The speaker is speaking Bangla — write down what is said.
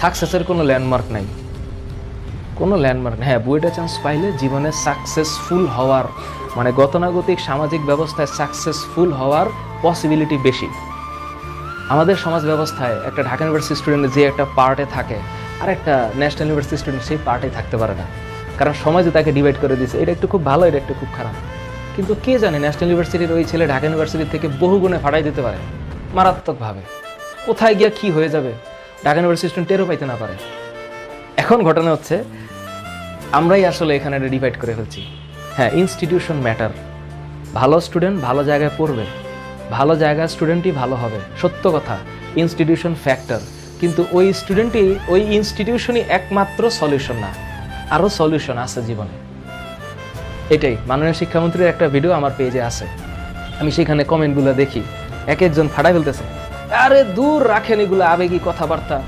সাকসেসের কোনো ল্যান্ডমার্ক নাই, কোনো ল্যান্ডমার্ক নেই। হ্যাঁ, বুয়েটে চান্স পাইলে জীবনে সাকসেসফুল হওয়ার মানে গতানুগতিক সামাজিক ব্যবস্থায় সাকসেসফুল হওয়ার পসিবিলিটি বেশি। আমাদের সমাজ ব্যবস্থায় একটা ঢাকা ইউনিভার্সিটি স্টুডেন্ট যে একটা পার্টে থাকে আর একটা ন্যাশনাল ইউনিভার্সিটি স্টুডেন্ট সেই পার্টে থাকতে পারে না, কারণ সমাজে তাকে ডিভাইড করে দিয়েছে, এটা একটু খুব ভালো, এটা একটু খুব খারাপ। কিন্তু কে জানে ন্যাশনাল ইউনিভার্সিটির ওই ছেলে ঢাকা ইউনিভার্সিটি থেকে বহু গুণে ফাটাই দিতে পারে মারাত্মকভাবে, কোথায় গিয়ে কি হয়ে যাবে ঢাকা ইউনিভার্সিটি স্টুডেন্ট টেরও পাইতে না পারে। এখন ঘটনা হচ্ছে আমরাই আসলে এখানে ডিভাইড করে ফেলছি। হ্যাঁ, ইনস্টিটিউশন ম্যাটার, ভালো স্টুডেন্ট ভালো জায়গায় পড়বে, ভালো জায়গায় স্টুডেন্টই ভালো হবে, সত্য কথা। ইনস্টিটিউশন ফ্যাক্টর, কিন্তু ওই স্টুডেন্টই ওই ইনস্টিটিউশনই একমাত্র সলিউশন না, আরও সলিউশন আছে জীবনে। এটাই মাননীয় শিক্ষামন্ত্রীর একটা ভিডিও আমার পেজে আছে, আমি সেখানে কমেন্টগুলো দেখি, এক একজন ফাটাই ফেলতেছে, আরে দূর রাখেন এগুলো আবেগী কথাবার্তা।